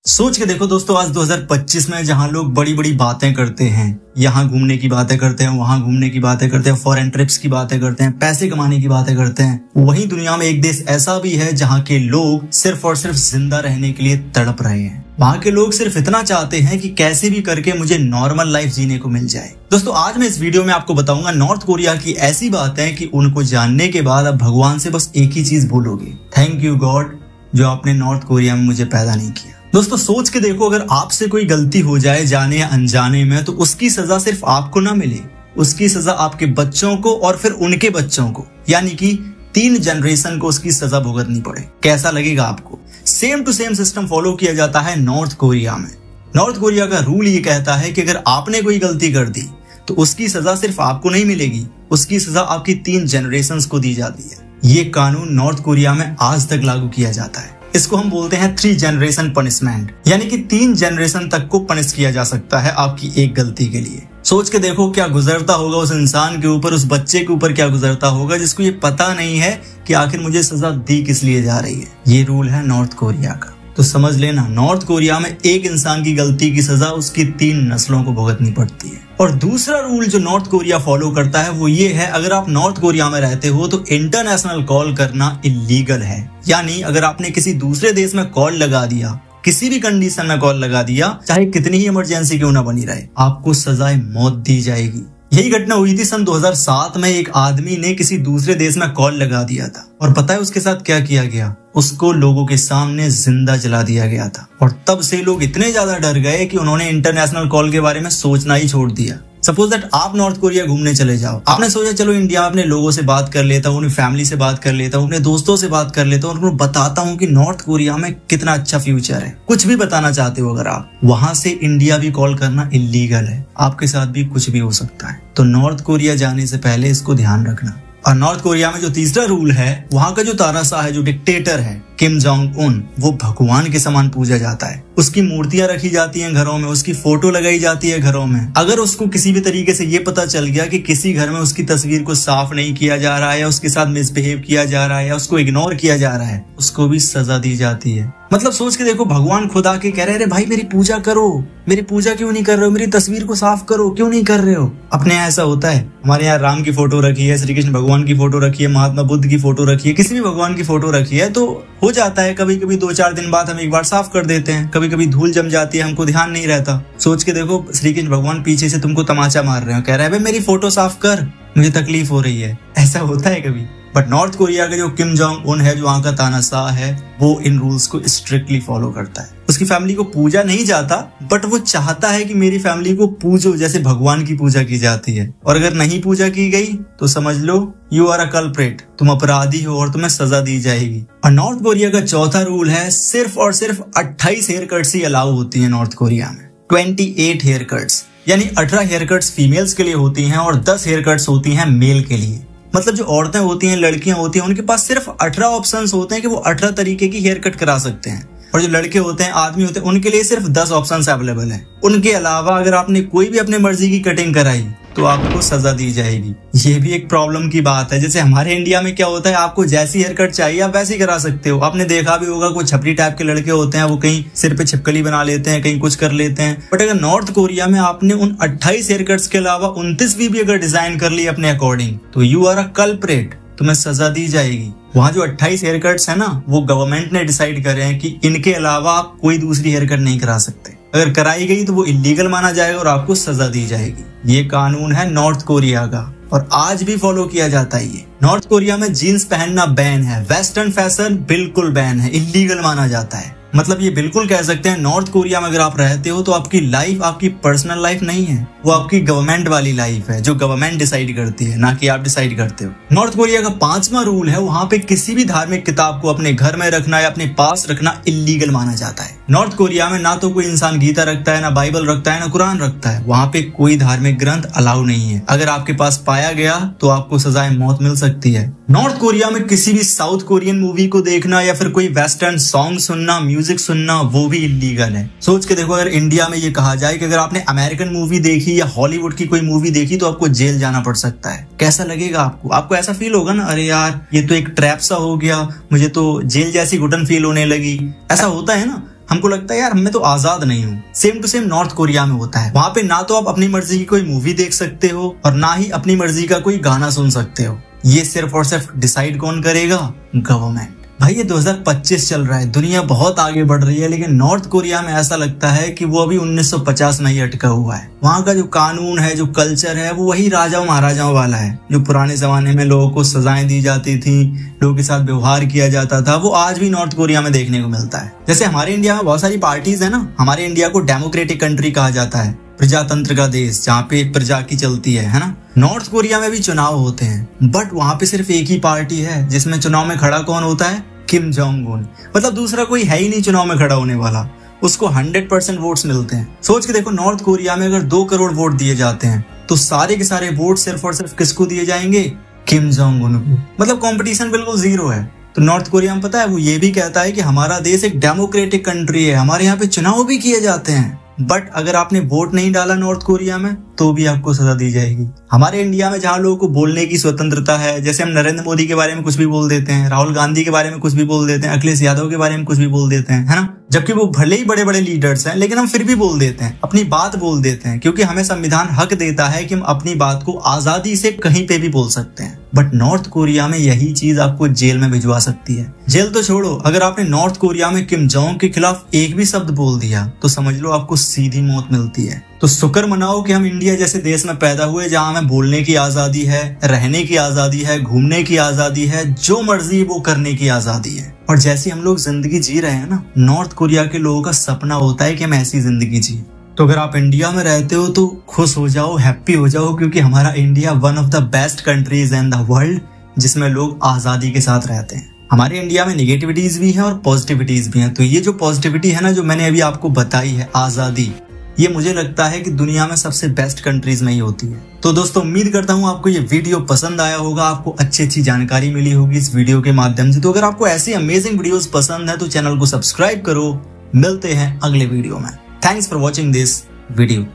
सोच के देखो दोस्तों, आज 2025 में जहां लोग बड़ी बड़ी बातें करते हैं, यहाँ घूमने की बातें करते हैं, वहां घूमने की बातें करते हैं, फॉरेन ट्रिप्स की बातें करते हैं, पैसे कमाने की बातें करते हैं, वहीं दुनिया में एक देश ऐसा भी है जहाँ के लोग सिर्फ और सिर्फ जिंदा रहने के लिए तड़प रहे हैं। वहाँ के लोग सिर्फ इतना चाहते हैं कि कैसे भी करके मुझे नॉर्मल लाइफ जीने को मिल जाए। दोस्तों, आज मैं इस वीडियो में आपको बताऊंगा नॉर्थ कोरिया की ऐसी बातें कि उनको जानने के बाद अब भगवान से बस एक ही चीज बोलोगे, थैंक यू गॉड जो आपने नॉर्थ कोरिया में मुझे पैदा नहीं किया। दोस्तों, सोच के देखो, अगर आपसे कोई गलती हो जाए जाने या अनजाने में, तो उसकी सजा सिर्फ आपको ना मिले, उसकी सजा आपके बच्चों को और फिर उनके बच्चों को, यानी कि 3 जनरेशन को उसकी सजा भुगतनी पड़े। कैसा लगेगा आपको? Same to same system follow किया जाता है नॉर्थ कोरिया में। नॉर्थ कोरिया का रूल ये कहता है कि अगर आपने कोई गलती कर दी तो उसकी सजा सिर्फ आपको नहीं मिलेगी, उसकी सजा आपकी 3 जनरेशन को दी जाती है। ये कानून नॉर्थ कोरिया में आज तक लागू किया जाता है। इसको हम बोलते हैं 3 जनरेशन पनिशमेंट, यानी कि 3 जनरेशन तक को पनिश किया जा सकता है आपकी एक गलती के लिए। सोच के देखो क्या गुजरता होगा उस इंसान के ऊपर, उस बच्चे के ऊपर क्या गुजरता होगा जिसको ये पता नहीं है कि आखिर मुझे सजा दी किस लिए जा रही है। ये रूल है नॉर्थ कोरिया का। तो समझ लेना, नॉर्थ कोरिया में एक इंसान की गलती की सजा उसकी 3 नस्लों को भुगतनी पड़ती है। और दूसरा रूल जो नॉर्थ कोरिया फॉलो करता है वो ये है, अगर आप नॉर्थ कोरिया में रहते हो तो इंटरनेशनल कॉल करना इलीगल है। यानी अगर आपने किसी दूसरे देश में कॉल लगा दिया, किसी भी कंडीशन में कॉल लगा दिया, चाहे कितनी ही इमरजेंसी क्यों ना बनी रहे, आपको सजाए मौत दी जाएगी। यही घटना हुई थी सन 2007 में। एक आदमी ने किसी दूसरे देश में कॉल लगा दिया था और पता है उसके साथ क्या किया गया? उसको लोगों के सामने जिंदा जला दिया गया था। और तब से लोग इतने ज्यादा डर गए कि उन्होंने इंटरनेशनल कॉल के बारे में सोचना ही छोड़ दिया। सपोज दैट आप नॉर्थ कोरिया घूमने चले जाओ, आपने सोचा चलो इंडिया अपने लोगों से बात कर लेता हूँ, अपनी फैमिली से बात कर लेता हूँ, अपने दोस्तों से बात कर लेता हूँ और उनको बताता हूँ कि नॉर्थ कोरिया में कितना अच्छा फ्यूचर है। कुछ भी बताना चाहते हो अगर आप, वहां से इंडिया भी कॉल करना इलीगल है, आपके साथ भी कुछ भी हो सकता है। तो नॉर्थ कोरिया जाने से पहले इसको ध्यान रखना। और नॉर्थ कोरिया में जो तीसरा रूल है, वहां का जो तानाशाह है, जो डिक्टेटर है किम जोंग उन, वो भगवान के समान पूजा जाता है। उसकी मूर्तियां रखी जाती हैं घरों में, उसकी फोटो लगाई जाती है घरों में। अगर उसको किसी भी तरीके से ये पता चल गया कि किसी घर में उसकी तस्वीर को साफ नहीं किया जा रहा है या उसके साथ मिसबिहेव किया जा रहा है या उसको इग्नोर किया जा रहा है, उसको भी सजा दी जाती है। मतलब सोच के देखो, भगवान खुद आके कह रहे हैं, भाई मेरी पूजा करो, मेरी पूजा क्यों नहीं कर रहे हो, मेरी तस्वीर को साफ करो, क्यों नहीं कर रहे हो? अपने यहाँ ऐसा होता है, हमारे यहाँ राम की फोटो रखी है, श्री कृष्ण भगवान की फोटो रखी है, महात्मा बुद्ध की फोटो रखी है, किसी भी भगवान की फोटो रखी है, तो हो जाता है कभी कभी 2-4 दिन बाद हम एक बार साफ कर देते हैं, कभी कभी धूल जम जाती है, हमको ध्यान नहीं रहता। सोच के देखो, श्री कृष्ण भगवान पीछे से तुमको तमाचा मार रहे हो, कह रहे हैं भाई मेरी फोटो साफ कर, मुझे तकलीफ हो रही है। ऐसा होता है कभी? बट नॉर्थ कोरिया का जो किम जोंग उन है, जो वहां का तानाशाह है, वो इन रूल्स को स्ट्रिक्टली फॉलो करता है। उसकी फैमिली को पूजा नहीं जाता, बट वो चाहता है कि मेरी फैमिली को पूजो जैसे भगवान की पूजा की जाती है। और अगर नहीं पूजा की गई तो समझ लो यू आर अ कल्प्रेट, तुम अपराधी हो और तुम्हें सजा दी जाएगी। और नॉर्थ कोरिया का चौथा रूल है, सिर्फ और सिर्फ 28 हेयर कट्स ही अलाउ होती है नॉर्थ कोरिया में। 28 हेयर कट्स, यानी 18 हेयर कट्स फीमेल्स के लिए होती हैं और 10 हेयर कट्स होती हैं मेल के लिए। मतलब जो औरतें होती हैं, लड़कियां होती हैं, उनके पास सिर्फ 18 ऑप्शंस होते हैं कि वो 18 तरीके की हेयर कट करा सकते हैं। और जो लड़के होते हैं, आदमी होते हैं, उनके लिए सिर्फ 10 ऑप्शंस अवेलेबल हैं। उनके अलावा अगर आपने कोई भी अपने मर्जी की कटिंग कराई तो आपको सजा दी जाएगी। ये भी एक प्रॉब्लम की बात है। जैसे हमारे इंडिया में क्या होता है, आपको जैसी हेयर कट चाहिए आप वैसी करा सकते हो। आपने देखा भी होगा, कोई छपरी टाइप के लड़के होते हैं, वो कहीं सिर पे छिपकली बना लेते हैं, कहीं कुछ कर लेते हैं। बट अगर नॉर्थ कोरिया में आपने उन 28 हेयर कट्स के अलावा 29 भी अगर डिजाइन कर ली अपने अकॉर्डिंग, तो यू आर अ कल्प्रेट, तुम्हें सजा दी जाएगी। वहाँ जो 28 हेयर कट्स है ना, वो गवर्नमेंट ने डिसाइड करे हैं कि इनके अलावा आप कोई दूसरी हेयर कट नहीं करा सकते। अगर कराई गई तो वो इलीगल माना जाएगा और आपको सजा दी जाएगी। ये कानून है नॉर्थ कोरिया का और आज भी फॉलो किया जाता है। ये नॉर्थ कोरिया में जीन्स पहनना बैन है, वेस्टर्न फैशन बिल्कुल बैन है, इलीगल माना जाता है। मतलब ये बिल्कुल कह सकते हैं, नॉर्थ कोरिया में अगर आप रहते हो तो आपकी लाइफ आपकी पर्सनल लाइफ नहीं है, वो आपकी गवर्नमेंट वाली लाइफ है, जो गवर्नमेंट डिसाइड करती है, ना कि आप डिसाइड करते हो। नॉर्थ कोरिया का 5वां रूल है, वहाँ पे किसी भी धार्मिक किताब को अपने घर में रखना या अपने पास रखना इलीगल माना जाता है। नॉर्थ कोरिया में ना तो कोई इंसान गीता रखता है, ना बाइबल रखता है, ना कुरान रखता है। वहाँ पे कोई धार्मिक ग्रंथ अलाउ नहीं है। अगर आपके पास पाया गया तो आपको सजाए मौत मिल सकती है। नॉर्थ कोरिया में किसी भी साउथ कोरियन मूवी को देखना या फिर कोई वेस्टर्न सॉन्ग सुनना, म्यूजिक सुनना, वो भी इलीगल है। सोच के देखो, अगर इंडिया में ये कहा जाए कि अगर आपने अमेरिकन मूवी देखी या हॉलीवुड की कोई मूवी देखी तो आपको जेल जाना पड़ सकता है, कैसा लगेगा आपको? आपको ऐसा फील होगा ना, अरे यार ये तो एक ट्रैप सा हो गया, मुझे तो जेल जैसी घुटन फील होने लगी। ऐसा होता है ना। हमको लगता है यार मैं तो आजाद नहीं हूँ। Same to same North Korea में होता है। वहाँ पे ना तो आप अपनी मर्जी की कोई मूवी देख सकते हो और ना ही अपनी मर्जी का कोई गाना सुन सकते हो। ये सिर्फ और सिर्फ डिसाइड कौन करेगा? गवर्नमेंट। भाई ये 2025 चल रहा है, दुनिया बहुत आगे बढ़ रही है, लेकिन नॉर्थ कोरिया में ऐसा लगता है कि वो अभी 1950 में ही अटका हुआ है। वहाँ का जो कानून है, जो कल्चर है, वो वही राजाओं महाराजाओं वाला है। जो पुराने जमाने में लोगों को सजाएं दी जाती थी, लोगों के साथ व्यवहार किया जाता था, वो आज भी नॉर्थ कोरिया में देखने को मिलता है। जैसे हमारे इंडिया में बहुत सारी पार्टीज है ना, हमारे इंडिया को डेमोक्रेटिक कंट्री कहा जाता है, प्रजातंत्र का देश जहाँ पे प्रजा की चलती है ना। नॉर्थ कोरिया में भी चुनाव होते हैं, बट वहाँ पे सिर्फ एक ही पार्टी है जिसमें चुनाव में खड़ा कौन होता है? Kim Jong Un. मतलब दूसरा कोई है ही नहीं चुनाव में खड़ा होने वाला, उसको 100% वोट्स मिलते हैं। सोच के देखो, नॉर्थ कोरिया में अगर 2 करोड़ वोट दिए जाते हैं तो सारे के सारे वोट सिर्फ और सिर्फ किसको दिए जाएंगे? किम जोंग उन को। मतलब कंपटीशन बिल्कुल जीरो है। तो नॉर्थ कोरिया में पता है वो ये भी कहता है कि हमारा देश एक डेमोक्रेटिक कंट्री है, हमारे यहाँ पे चुनाव भी किए जाते हैं, बट अगर आपने वोट नहीं डाला नॉर्थ कोरिया में तो भी आपको सजा दी जाएगी। हमारे इंडिया में जहाँ लोगों को बोलने की स्वतंत्रता है, जैसे हम नरेंद्र मोदी के बारे में कुछ भी बोल देते हैं, राहुल गांधी के बारे में कुछ भी बोल देते हैं, अखिलेश यादव के बारे में कुछ भी बोल देते हैं, है ना, जबकि वो भले ही बड़े बड़े लीडर्स हैं, लेकिन हम फिर भी बोल देते हैं, अपनी बात बोल देते हैं, क्योंकि हमें संविधान हक देता है कि हम अपनी बात को आजादी से कहीं पे भी बोल सकते हैं। बट नॉर्थ कोरिया में यही चीज आपको जेल में भिजवा सकती है। जेल तो छोड़ो, अगर आपने नॉर्थ कोरिया में किम जोंग के खिलाफ एक भी शब्द बोल दिया तो समझ लो आपको सीधी मौत मिलती है। तो शुक्र मनाओ कि हम इंडिया जैसे देश में पैदा हुए, जहां हमें बोलने की आजादी है, रहने की आजादी है, घूमने की आजादी है, जो मर्जी वो करने की आजादी है। और जैसी हम लोग जिंदगी जी रहे हैं ना, नॉर्थ कोरिया के लोगों का सपना होता है कि हम ऐसी जिंदगी जिए। तो अगर आप इंडिया में रहते हो तो खुश हो जाओ, हैप्पी हो जाओ, क्योंकि हमारा India one of the best countries in the world जिसमें लोग आजादी के साथ रहते हैं। हमारे इंडिया में नेगेटिविटीज भी हैं और पॉजिटिविटीज भी हैं। तो ये जो पॉजिटिविटी है ना, जो मैंने अभी आपको बताई है, आजादी, ये मुझे लगता है कि दुनिया में सबसे बेस्ट कंट्रीज में ही होती है। तो दोस्तों उम्मीद करता हूँ आपको ये वीडियो पसंद आया होगा, आपको अच्छी जानकारी मिली होगी इस वीडियो के माध्यम से। तो अगर आपको ऐसी अमेजिंग वीडियोस पसंद है तो चैनल को सब्सक्राइब करो। मिलते हैं अगले वीडियो में। Thanks for watching this video.